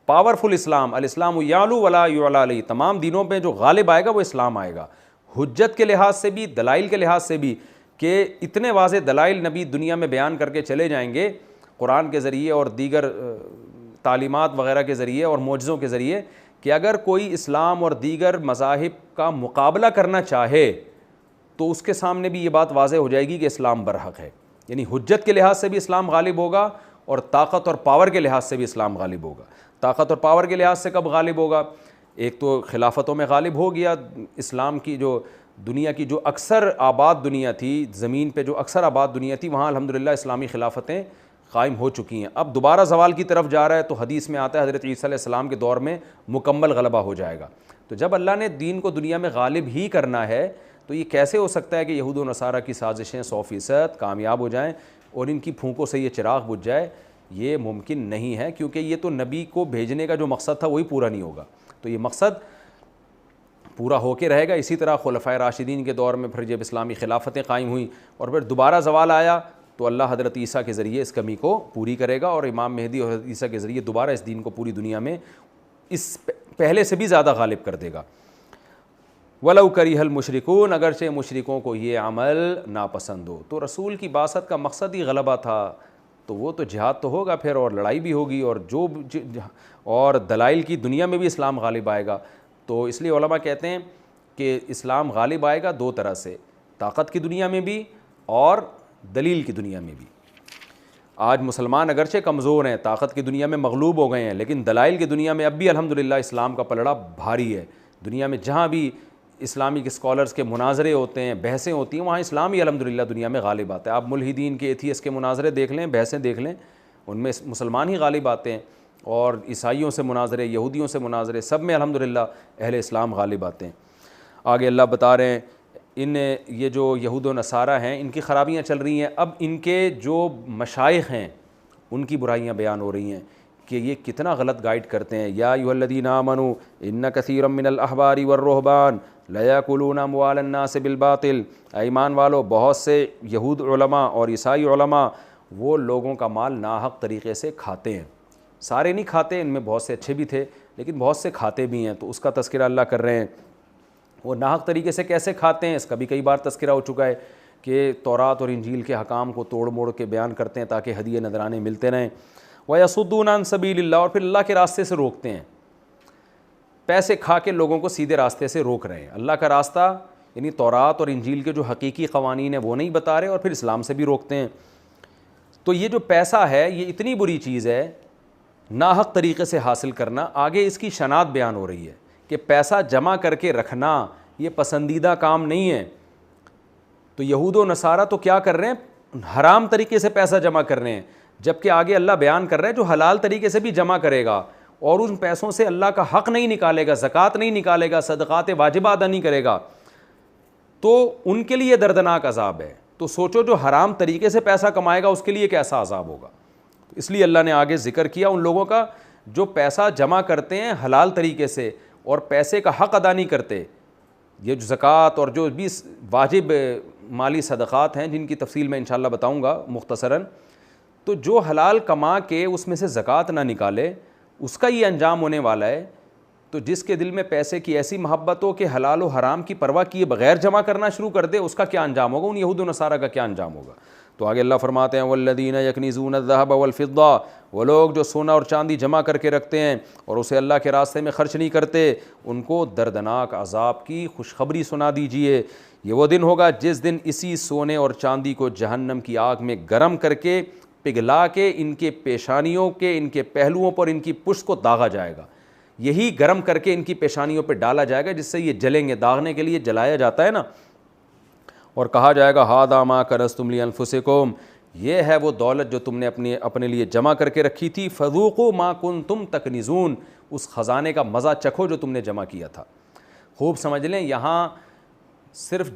پاورفل اسلام، الاسلام یعلو ولا یعلی علیہ، تمام دینوں پہ جو غالب آئے گا وہ اسلام آئے گا، حجت کے لحاظ سے بھی، دلائل کے لحاظ سے بھی، کہ اتنے واضح دلائل نبی دنیا میں بیان کر کے چلے جائیں گے قرآن کے ذریعے اور دیگر تعلیمات وغیرہ کے ذریعے اور معجزوں کے ذریعے، کہ اگر کوئی اسلام اور دیگر مذاہب کا مقابلہ کرنا چاہے تو اس کے سامنے بھی یہ بات واضح ہو جائے گی کہ اسلام برحق ہے۔ یعنی حجت کے لحاظ سے بھی اسلام غالب ہوگا اور طاقت اور پاور کے لحاظ سے بھی اسلام غالب ہوگا۔ طاقت اور پاور کے لحاظ سے کب غالب ہوگا؟ ایک تو خلافتوں میں غالب ہو گیا، اسلام کی جو دنیا کی جو اکثر آباد دنیا تھی، زمین پہ جو اکثر آباد دنیا تھی، وہاں الحمدللہ اسلامی خلافتیں قائم ہو چکی ہیں۔ اب دوبارہ زوال کی طرف جا رہا ہے، تو حدیث میں آتا ہے حضرت عیسیٰ علیہ السلام کے دور میں مکمل غلبہ ہو جائے گا۔ تو جب اللہ نے دین کو دنیا میں غالب ہی کرنا ہے تو یہ کیسے ہو سکتا ہے کہ یہود و نصارہ کی سازشیں 100% کامیاب ہو جائیں اور ان کی پھونکوں سے یہ چراغ بجھ جائے؟ یہ ممکن نہیں ہے، کیونکہ یہ تو نبی کو بھیجنے کا جو مقصد تھا وہی پورا نہیں ہوگا، تو یہ مقصد پورا ہو کے رہے گا۔ اسی طرح خلفائے راشدین کے دور میں پھر جب اسلامی خلافتیں قائم ہوئیں اور پھر دوبارہ زوال آیا تو اللہ حضرت عیسیٰ کے ذریعے اس کمی کو پوری کرے گا، اور امام مہدی اور حضرت عیسیٰ کے ذریعے دوبارہ اس دین کو پوری دنیا میں اس پہلے سے بھی زیادہ غالب کر دے گا۔ وَلَوْ كَرِهَ الْمُشْرِكُونَ، اگرچہ مشرکوں کو یہ عمل ناپسند ہو۔ تو رسول کی بعثت کا مقصد ہی غلبہ تھا، تو وہ تو جہاد تو ہوگا پھر، اور لڑائی بھی ہوگی، اور جو اور دلائل کی دنیا میں بھی اسلام غالب آئے گا۔ تو اس لیے علماء کہتے ہیں کہ اسلام غالب آئے گا دو طرح سے، طاقت کی دنیا میں بھی اور دلیل کی دنیا میں بھی۔ آج مسلمان اگرچہ کمزور ہیں، طاقت کی دنیا میں مغلوب ہو گئے ہیں، لیکن دلائل کی دنیا میں اب بھی الحمدللہ اسلام کا پلڑا بھاری ہے۔ دنیا میں جہاں بھی اسلامک اسکالرز کے مناظرے ہوتے ہیں، بحثیں ہوتی ہیں، وہاں اسلام ہی الحمدللہ دنیا میں غالب آتا ہے۔ آپ ملحدین کے، ایتھیسٹ کے مناظرے دیکھ لیں، بحثیں دیکھ لیں، ان میں مسلمان ہی غالب آتے ہیں، اور عیسائیوں سے مناظرے، یہودیوں سے مناظرے، سب میں الحمدللہ اہل اسلام غالب آتے ہیں۔ آگے اللہ بتا رہے ہیں یہ جو یہود و نصارہ ہیں ان کی خرابیاں چل رہی ہیں، اب ان کے جو مشائخ ہیں ان کی برائیاں بیان ہو رہی ہیں کہ یہ کتنا غلط گائیڈ کرتے ہیں۔ یا ایھا الذین آمنوا ان کثیرا من الاحبار والرہبان لیاکلون اموال الناس بالباطل، اے ایمان والو، بہت سے یہود علماء اور عیسائی علماء وہ لوگوں کا مال ناحق طریقے سے کھاتے ہیں۔ سارے نہیں کھاتے، ان میں بہت سے اچھے بھی تھے، لیکن بہت سے کھاتے بھی ہیں، تو اس کا تذکرہ اللہ کر رہے ہیں۔ وہ ناحق طریقے سے کیسے کھاتے ہیں اس کا بھی کئی بار تذکرہ ہو چکا ہے کہ تورات اور انجیل کے حکام کو توڑ موڑ کے بیان کرتے ہیں تاکہ ہدیے نذرانے ملتے رہیں۔ وَيَصُدُّونَ عَن سَبِيلِ اللَّهِ، اور پھر اللہ کے راستے سے روکتے ہیں، پیسے کھا کے لوگوں کو سیدھے راستے سے روک رہے ہیں۔ اللہ کا راستہ یعنی تورات اور انجیل کے جو حقیقی قوانین ہیں وہ نہیں بتا رہے، اور پھر اسلام سے بھی روکتے ہیں۔ تو یہ جو پیسہ ہے یہ اتنی بری چیز ہے ناحق طریقے سے حاصل کرنا۔ آگے اس کی شناعت بیان ہو رہی ہے کہ پیسہ جمع کر کے رکھنا یہ پسندیدہ کام نہیں ہے۔ تو یہود و نصارہ تو کیا کر رہے ہیں؟ حرام طریقے سے پیسہ جمع کر رہے ہیں، جبکہ آگے اللہ بیان کر رہا ہے جو حلال طریقے سے بھی جمع کرے گا اور ان پیسوں سے اللہ کا حق نہیں نکالے گا، زکوٰۃ نہیں نکالے گا، صدقات واجبہ ادا نہیں کرے گا، تو ان کے لیے دردناک عذاب ہے۔ تو سوچو جو حرام طریقے سے پیسہ کمائے گا اس کے لیے کیسا عذاب ہوگا۔ اس لیے اللہ نے آگے ذکر کیا ان لوگوں کا جو پیسہ جمع کرتے ہیں حلال طریقے سے اور پیسے کا حق ادا نہیں کرتے۔ یہ جو زکوٰۃ اور جو بھی واجب مالی صدقات ہیں جن کی تفصیل میں انشاءاللہ بتاؤں گا مختصراً، تو جو حلال کما کے اس میں سے زکوٰۃ نہ نکالے اس کا یہ انجام ہونے والا ہے. تو جس کے دل میں پیسے کی ایسی محبت ہو کہ حلال و حرام کی پرواہ کیے بغیر جمع کرنا شروع کر دے, اس کا کیا انجام ہوگا, ان یہود و نصارہ کا کیا انجام ہوگا. تو آگے اللہ فرماتے ہیں والذین یکنزون الذهب والفضہ, وہ لوگ جو سونا اور چاندی جمع کر کے رکھتے ہیں اور اسے اللہ کے راستے میں خرچ نہیں کرتے, ان کو دردناک عذاب کی خوشخبری سنا دیجئے. یہ وہ دن ہوگا جس دن اسی سونے اور چاندی کو جہنم کی آگ میں گرم کر کے پگھلا کے ان کے پیشانیوں کے, ان کے پہلوؤں پر, ان کی پشت کو داغا جائے گا. یہی گرم کر کے ان کی پیشانیوں پہ ڈالا جائے گا جس سے یہ جلیں گے. داغنے کے لیے جلایا جاتا ہے نا. اور کہا جائے گا ھذا ما کنزتم لانفسکم, یہ ہے وہ دولت جو تم نے اپنے لیے جمع کر کے رکھی تھی. فذوقوا ما کنتم تکنزون, اس خزانے کا مزہ چکھو جو تم نے جمع کیا تھا. خوب سمجھ لیں, یہاں صرف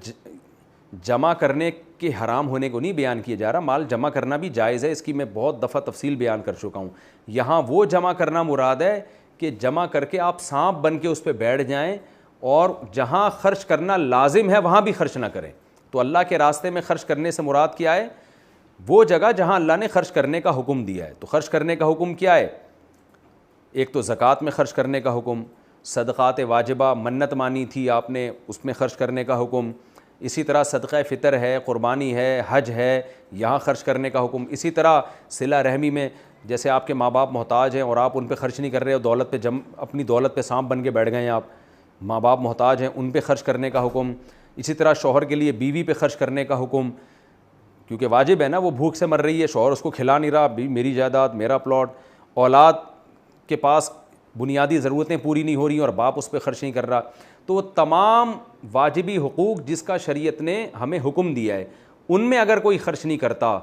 جمع کرنے کے حرام ہونے کو نہیں بیان کیا جا رہا, مال جمع کرنا بھی جائز ہے, اس کی میں بہت دفعہ تفصیل بیان کر چکا ہوں. یہاں وہ جمع کرنا مراد ہے کہ جمع کر کے آپ سانپ بن کے اس پہ بیٹھ جائیں اور جہاں خرچ کرنا لازم ہے وہاں بھی خرچ نہ کریں. تو اللہ کے راستے میں خرچ کرنے سے مراد کیا ہے؟ وہ جگہ جہاں اللہ نے خرچ کرنے کا حکم دیا ہے. تو خرچ کرنے کا حکم کیا ہے؟ ایک تو زکوٰۃ میں خرچ کرنے کا حکم, صدقات واجبہ منت مانی تھی آپ نے اس میں خرچ کرنے کا حکم, اسی طرح صدقہ فطر ہے, قربانی ہے, حج ہے, یہاں خرچ کرنے کا حکم. اسی طرح صلہ رحمی میں, جیسے آپ کے ماں باپ محتاج ہیں اور آپ ان پہ خرچ نہیں کر رہے, دولت پہ اپنی دولت پہ سانپ بن کے بیٹھ گئے ہیں آپ, ماں باپ محتاج ہیں ان پہ خرچ کرنے کا حکم. اسی طرح شوہر کے لیے بیوی پہ خرچ کرنے کا حکم, کیونکہ واجب ہے نا, وہ بھوک سے مر رہی ہے, شوہر اس کو کھلا نہیں رہا, میری جائیداد میرا پلاٹ. اولاد کے پاس بنیادی ضرورتیں پوری نہیں ہو رہی اور باپ اس پہ خرچ نہیں کر رہا. تو وہ تمام واجبی حقوق جس کا شریعت نے ہمیں حکم دیا ہے, ان میں اگر کوئی خرچ نہیں کرتا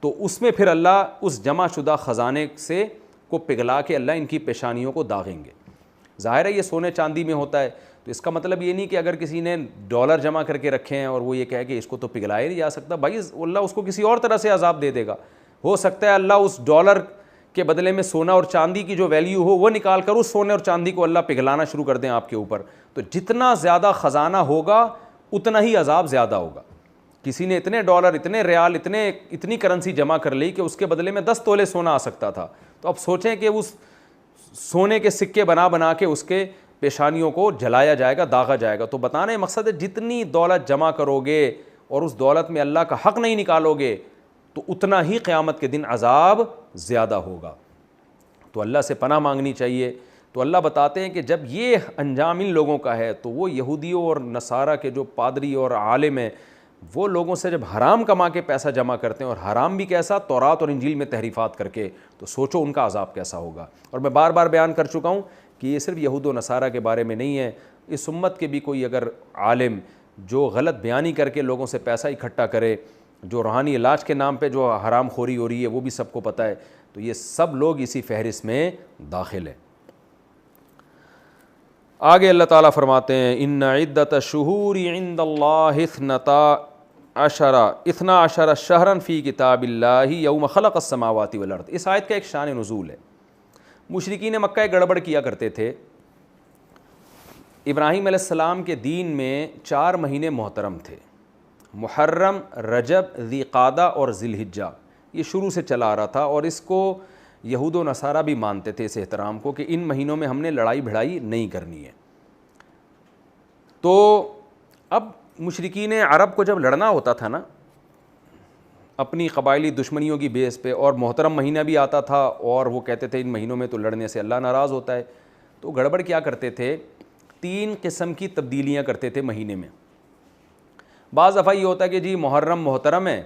تو اس میں پھر اللہ اس جمع شدہ خزانے سے کو پگھلا کے اللہ ان کی پیشانیوں کو داغیں گے. ظاہر ہے یہ سونے چاندی میں ہوتا ہے, تو اس کا مطلب یہ نہیں کہ اگر کسی نے ڈالر جمع کر کے رکھے ہیں اور وہ یہ کہے کہ اس کو تو پگھلایا نہیں جا سکتا, بھائی اللہ اس کو کسی اور طرح سے عذاب دے دے گا. ہو سکتا ہے اللہ اس ڈالر کے بدلے میں سونا اور چاندی کی جو ویلیو ہو وہ نکال کر اس سونے اور چاندی کو اللہ پگھلانا شروع کر دیں آپ کے اوپر. تو جتنا زیادہ خزانہ ہوگا اتنا ہی عذاب زیادہ ہوگا. کسی نے اتنے ڈالر, اتنے ریال, اتنی کرنسی جمع کر لی کہ اس کے بدلے میں 10 تولے سونا آ سکتا تھا. تو اب سوچیں کہ اس سونے کے سکے بنا کے اس کے پیشانیوں کو جلایا جائے گا, داغا جائے گا. تو بتانے مقصد ہے جتنی دولت جمع کرو گے اور اس دولت میں اللہ کا حق نہیں نکالو گے تو اتنا ہی قیامت کے دن عذاب زیادہ ہوگا. تو اللہ سے پناہ مانگنی چاہیے. تو اللہ بتاتے ہیں کہ جب یہ انجام ان لوگوں کا ہے تو وہ یہودیوں اور نصارہ کے جو پادری اور عالم ہیں وہ لوگوں سے جب حرام کما کے پیسہ جمع کرتے ہیں, اور حرام بھی کیسا, تورات اور انجیل میں تحریفات کر کے, تو سوچو ان کا عذاب کیسا ہوگا. اور میں بار بار بیان کر چکا ہوں کہ یہ صرف یہود و نصارہ کے بارے میں نہیں ہے, اس امت کے بھی کوئی اگر عالم جو غلط بیانی کر کے لوگوں سے پیسہ اکٹھا کرے, جو روحانی علاج کے نام پہ جو حرام خوری ہو رہی ہے وہ بھی سب کو پتہ ہے, تو یہ سب لوگ اسی فہرست میں داخل ہیں. آگے اللہ تعالیٰ فرماتے ہیں ان عدت الشہور عند اللہ 12 شہرا فی کتاب اللہ یوم خلق السماوات والارض. اس آیت کا ایک شان نزول ہے. مشرکین مکہ گڑبڑ کیا کرتے تھے. ابراہیم علیہ السلام کے دین میں 4 مہینے محترم تھے, محرم, رجب, ذی قعدہ اور ذی الحجہ. یہ شروع سے چلا آ رہا تھا اور اس کو یہود و نصارہ بھی مانتے تھے اس احترام کو کہ ان مہینوں میں ہم نے لڑائی بھڑائی نہیں کرنی ہے. تو اب مشرکین عرب کو جب لڑنا ہوتا تھا نا اپنی قبائلی دشمنیوں کی بیس پہ, اور محترم مہینہ بھی آتا تھا اور وہ کہتے تھے ان مہینوں میں تو لڑنے سے اللہ ناراض ہوتا ہے, تو گڑبڑ کیا کرتے تھے, 3 قسم کی تبدیلیاں کرتے تھے مہینے میں. بعض دفعہ یہ ہوتا ہے کہ جی محرم محترم ہے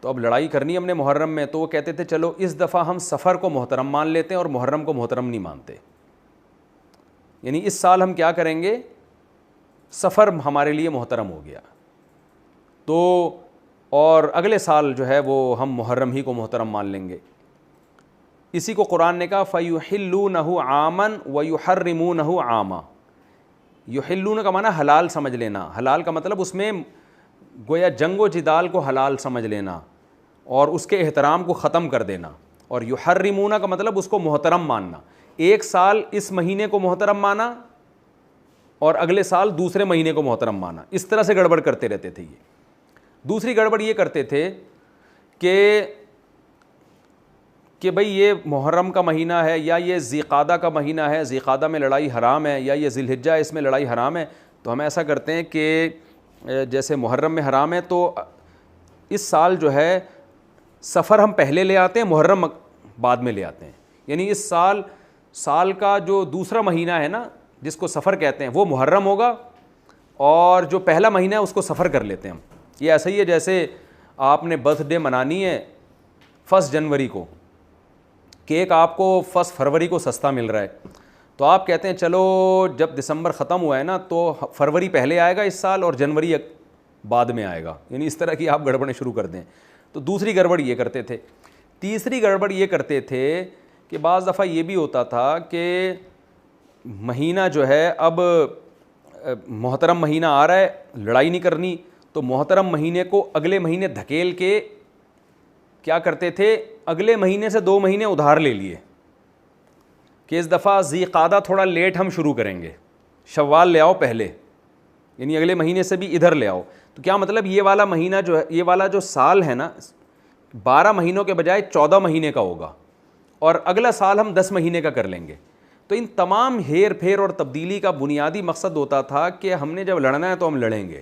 تو اب لڑائی کرنی ہم نے محرم میں, تو وہ کہتے تھے چلو اس دفعہ ہم سفر کو محترم مان لیتے ہیں اور محرم کو محترم نہیں مانتے. یعنی اس سال ہم کیا کریں گے, سفر ہمارے لیے محترم ہو گیا تو اور اگلے سال جو ہے وہ ہم محرم ہی کو محترم مان لیں گے. اسی کو قرآن نے کہا فَيُحِلُّونَهُ عَامًا وَيُحَرِّمُونَهُ عَامًا. یحلون کا معنی حلال سمجھ لینا, حلال کا مطلب اس میں گویا جنگ و جدال کو حلال سمجھ لینا اور اس کے احترام کو ختم کر دینا, اور یحرمون کا مطلب اس کو محترم ماننا. ایک سال اس مہینے کو محترم مانا اور اگلے سال دوسرے مہینے کو محترم مانا, اس طرح سے گڑبڑ کرتے رہتے تھے. یہ دوسری گڑبڑ یہ کرتے تھے کہ کہ بھئی یہ محرم کا مہینہ ہے یا یہ ذی قعدہ کا مہینہ ہے، ذی قعدہ میں لڑائی حرام ہے، یا یہ ذی الحجہ ہے اس میں لڑائی حرام ہے، تو ہم ایسا کرتے ہیں کہ جیسے محرم میں حرام ہے تو اس سال جو ہے سفر ہم پہلے لے آتے ہیں، محرم بعد میں لے آتے ہیں. یعنی اس سال کا جو دوسرا مہینہ ہے نا جس کو سفر کہتے ہیں وہ محرم ہوگا، اور جو پہلا مہینہ ہے اس کو سفر کر لیتے ہیں ہم. یہ ایسا ہی ہے جیسے آپ نے برتھ ڈے منانی ہے 1 جنوری کو، کیک آپ کو 1 فروری کو سستا مل رہا ہے، تو آپ کہتے ہیں چلو جب دسمبر ختم ہوا ہے نا تو فروری پہلے آئے گا اس سال اور جنوری بعد میں آئے گا. یعنی اس طرح کی آپ گڑبڑیں شروع کر دیں. تو دوسری گڑبڑ یہ کرتے تھے. تیسری گڑبڑ یہ کرتے تھے کہ بعض دفعہ یہ بھی ہوتا تھا کہ مہینہ جو ہے اب محترم مہینہ آ رہا ہے، لڑائی نہیں کرنی، تو محترم مہینے کو اگلے مہینے دھکیل کے کیا کرتے تھے، اگلے مہینے سے 2 مہینے ادھار لے لیے کہ اس دفعہ ذی قعدہ تھوڑا لیٹ ہم شروع کریں گے، شوال لے آؤ پہلے، یعنی اگلے مہینے سے بھی ادھر لے آؤ. تو کیا مطلب یہ والا مہینہ جو ہے، یہ والا جو سال ہے نا 12 مہینوں کے بجائے 14 مہینے کا ہوگا، اور اگلا سال ہم 10 مہینے کا کر لیں گے. تو ان تمام ہیر پھیر اور تبدیلی کا بنیادی مقصد ہوتا تھا کہ ہم نے جب لڑنا ہے تو ہم لڑیں گے،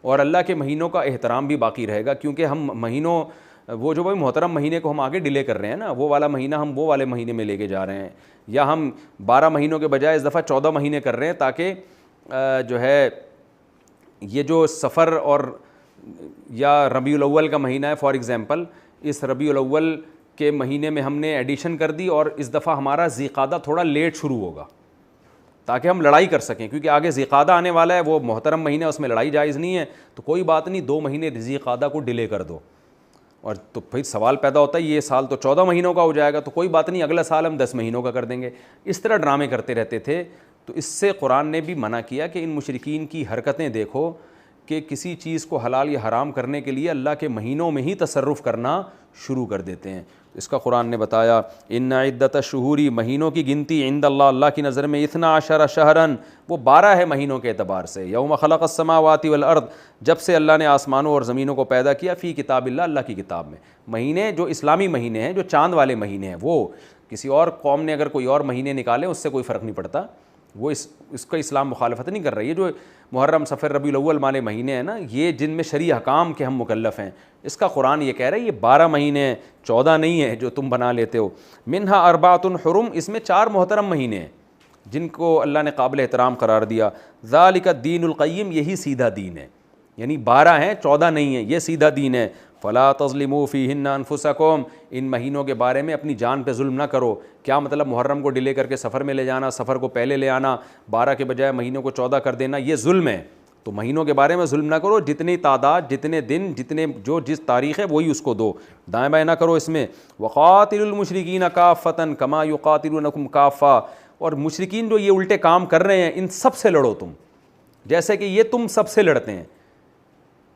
اور اللہ کے مہینوں کا احترام بھی باقی رہے گا، کیونکہ ہم مہینوں وہ جو بھائی محترم مہینے کو ہم آگے ڈیلے کر رہے ہیں نا، وہ والا مہینہ ہم وہ والے مہینے میں لے کے جا رہے ہیں، یا ہم 12 مہینوں کے بجائے اس دفعہ 14 مہینے کر رہے ہیں، تاکہ جو ہے یہ جو سفر اور یا ربیع الاول کا مہینہ ہے فار ایگزامپل، اس ربیع الاول کے مہینے میں ہم نے ایڈیشن کر دی، اور اس دفعہ ہمارا ذی قعدہ تھوڑا لیٹ شروع ہوگا تاکہ ہم لڑائی کر سکیں، کیونکہ آگے ذی قعدہ آنے والا ہے، وہ محترم مہینہ، اس میں لڑائی جائز نہیں ہے. تو کوئی بات نہیں، 2 مہینے ذی قعدہ کو ڈیلے کر دو. اور تو پھر سوال پیدا ہوتا ہے یہ سال تو 14 مہینوں کا ہو جائے گا، تو کوئی بات نہیں، اگلا سال ہم 10 مہینوں کا کر دیں گے. اس طرح ڈرامے کرتے رہتے تھے. تو اس سے قرآن نے بھی منع کیا کہ ان مشرکین کی حرکتیں دیکھو کہ کسی چیز کو حلال یا حرام کرنے کے لیے اللہ کے مہینوں میں ہی تصرف کرنا شروع کر دیتے ہیں. اس کا قرآن نے بتایا ان عدت الشہور، مہینوں کی گنتی عند اللہ، اللہ کی نظر میں 12 شہرن، وہ 12 ہے مہینوں کے اعتبار سے. یوم خلق السماوات والارض، جب سے اللہ نے آسمانوں اور زمینوں کو پیدا کیا، فی کتاب اللہ، اللہ کی کتاب میں. مہینے جو اسلامی مہینے ہیں، جو چاند والے مہینے ہیں، وہ کسی اور قوم نے اگر کوئی اور مہینے نکالے اس سے کوئی فرق نہیں پڑتا، وہ اس کا اسلام مخالفت نہیں کر رہی ہے. جو محرم، صفر، ربیع الاول والے مہینے ہیں نا، یہ جن میں شرعی احکام کے ہم مکلف ہیں، اس کا قرآن یہ کہہ رہا ہے یہ 12 مہینے ہیں، 14 نہیں ہے جو تم بنا لیتے ہو. منہا اربعۃ حرم، اس میں 4 محترم مہینے ہیں جن کو اللہ نے قابل احترام قرار دیا. ذالک الدین القیم، یہی سیدھا دین ہے، یعنی 12 ہیں 14 نہیں ہیں، یہ سیدھا دین ہے. فلا تظلموا فیہن انفسکم، ان مہینوں کے بارے میں اپنی جان پہ ظلم نہ کرو. کیا مطلب محرم کو ڈیلے کر کے سفر میں لے جانا، سفر کو پہلے لے آنا، 12 کے بجائے مہینوں کو 14 کر دینا، یہ ظلم ہے. تو مہینوں کے بارے میں ظلم نہ کرو، جتنی تعداد، جتنے دن، جتنے جو جس تاریخ ہے وہی اس کو دو، دائیں بائیں نہ کرو اس میں. وقاتلوا المشرکین کافۃ کما یقاتلونکم کافہ، اور مشرکین جو یہ الٹے کام کر رہے ہیں ان سب سے لڑو تم، جیسے کہ یہ تم سب سے لڑتے ہیں.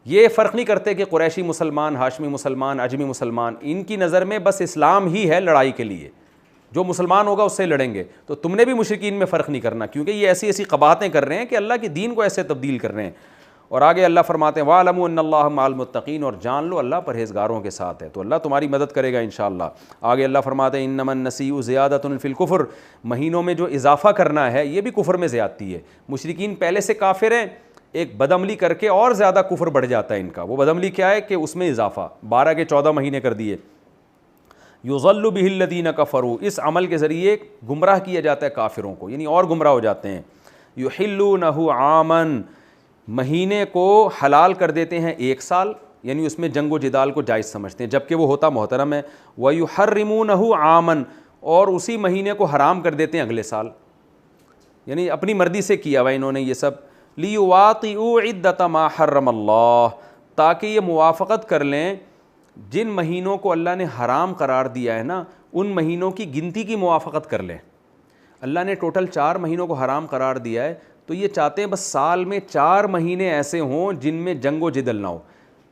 یہ فرق نہیں کرتے کہ قریشی مسلمان، ہاشمی مسلمان، عجمی مسلمان، ان کی نظر میں بس اسلام ہی ہے لڑائی کے لیے، جو مسلمان ہوگا اس سے لڑیں گے. تو تم نے بھی مشرکین میں فرق نہیں کرنا، کیونکہ یہ ایسی ایسی قباحتیں کر رہے ہیں کہ اللہ کے دین کو ایسے تبدیل کر رہے ہیں. اور آگے اللہ فرماتے ہیں وَاعْلَمُوا أَنَّ اللَّهَ مَعَ الْمُتَّقِينَ، اور جان لو اللہ پرہیزگاروں کے ساتھ ہے، تو اللہ تمہاری مدد کرے گا انشاءاللہ. آگے اللہ فرماتے ہیں اِنَّمَا النَّسِيءُ زِيَادَةٌ فِي الْكُفْرِ، مہینوں میں جو اضافہ کرنا ہے یہ بھی کفر میں زیادتی ہے. مشرکین پہلے سے کافر ہیں، ایک بدعملی کر کے اور زیادہ کفر بڑھ جاتا ہے ان کا. وہ بدعملی کیا ہے کہ اس میں اضافہ، 12 کے 14 مہینے کر دیے. یضل بہ الذین کفروا، اس عمل کے ذریعے گمراہ کیا جاتا ہے کافروں کو، یعنی اور گمراہ ہو جاتے ہیں. یحلونہ عاما، مہینے کو حلال کر دیتے ہیں 1 سال، یعنی اس میں جنگ و جدال کو جائز سمجھتے ہیں جبکہ وہ ہوتا محترم ہے. ویحرمونہ عاما، اور اسی مہینے کو حرام کر دیتے ہیں اگلے سال، یعنی اپنی مرضی سے کیا ہوا انہوں نے یہ سب. لیواطئوا عدۃ ما حرم اللہ، تاکہ یہ موافقت کر لیں جن مہینوں کو اللہ نے حرام قرار دیا ہے نا، ان مہینوں کی گنتی کی موافقت کر لیں. اللہ نے ٹوٹل 4 مہینوں کو حرام قرار دیا ہے، تو یہ چاہتے ہیں بس سال میں 4 مہینے ایسے ہوں جن میں جنگ و جدل نہ ہو،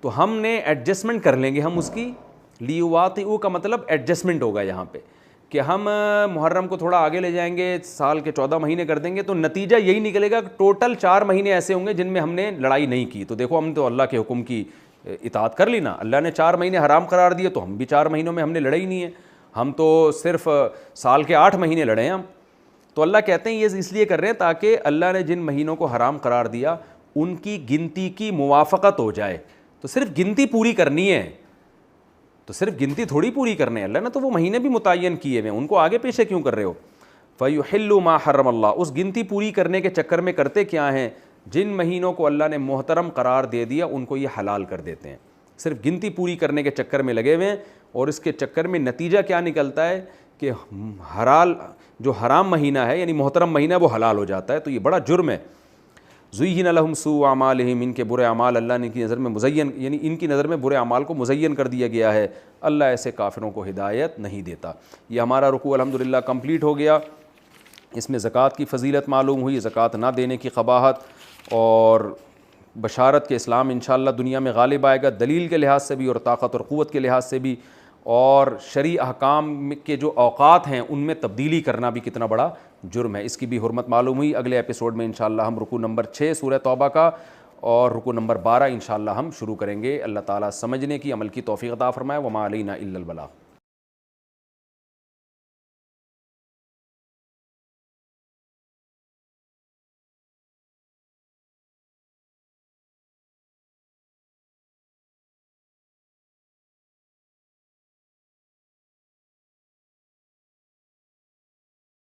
تو ہم نے ایڈجسٹمنٹ کر لیں گے ہم اس کی. لیواطئوا کا مطلب ایڈجسٹمنٹ ہوگا یہاں پہ، کہ ہم محرم کو تھوڑا آگے لے جائیں گے، سال کے 14 مہینے کر دیں گے، تو نتیجہ یہی نکلے گا کہ ٹوٹل 4 مہینے ایسے ہوں گے جن میں ہم نے لڑائی نہیں کی. تو دیکھو ہم تو اللہ کے حکم کی اطاعت کر لی نا، اللہ نے 4 مہینے حرام قرار دیے تو ہم بھی 4 مہینوں میں ہم نے لڑائی نہیں ہے. ہم تو صرف سال کے 8 مہینے لڑے ہیں ہم. تو اللہ کہتے ہیں یہ اس لیے کر رہے ہیں تاکہ اللہ نے جن مہینوں کو حرام قرار دیا ان کی گنتی کی موافقت ہو جائے. تو صرف گنتی پوری کرنی ہے, تو صرف گنتی تھوڑی پوری کرنے, اللہ نے تو وہ مہینے بھی متعین کیے ہوئے, ان کو آگے پیچھے کیوں کر رہے ہو؟ فَيُحِلُّ مَا حَرَّمَ اللَّهُ, اس گنتی پوری کرنے کے چکر میں کرتے کیا ہیں, جن مہینوں کو اللہ نے محترم قرار دے دیا ان کو یہ حلال کر دیتے ہیں. صرف گنتی پوری کرنے کے چکر میں لگے ہوئے ہیں, اور اس کے چکر میں نتیجہ کیا نکلتا ہے کہ جو حرام مہینہ ہے یعنی محترم مہینہ وہ حلال ہو جاتا ہے. تو یہ بڑا جرم ہے. زُيِّنَ لَهُمْ سُوءُ أَعْمَالِهِمْ, ان کے برے اعمال اللہ نے ان کی نظر میں مزین, یعنی ان کی نظر میں برے اعمال کو مزین کر دیا گیا ہے. اللہ ایسے کافروں کو ہدایت نہیں دیتا. یہ ہمارا رکوع الحمدللہ کمپلیٹ ہو گیا. اس میں زکوٰۃ کی فضیلت معلوم ہوئی, زکوٰۃ نہ دینے کی قباحت, اور بشارت کے اسلام انشاءاللہ دنیا میں غالب آئے گا, دلیل کے لحاظ سے بھی اور طاقت اور قوت کے لحاظ سے بھی, اور شرعی احکام کے جو اوقات ہیں ان میں تبدیلی کرنا بھی کتنا بڑا جرم ہے, اس کی بھی حرمت معلوم ہوئی. اگلے ایپیسوڈ میں انشاءاللہ ہم رکوع نمبر 6 سورہ توبہ کا اور رکوع نمبر 12 انشاءاللہ ہم شروع کریں گے. اللہ تعالیٰ سمجھنے کی, عمل کی توفیق عطا فرمائے. وما علینا الا البلاغ.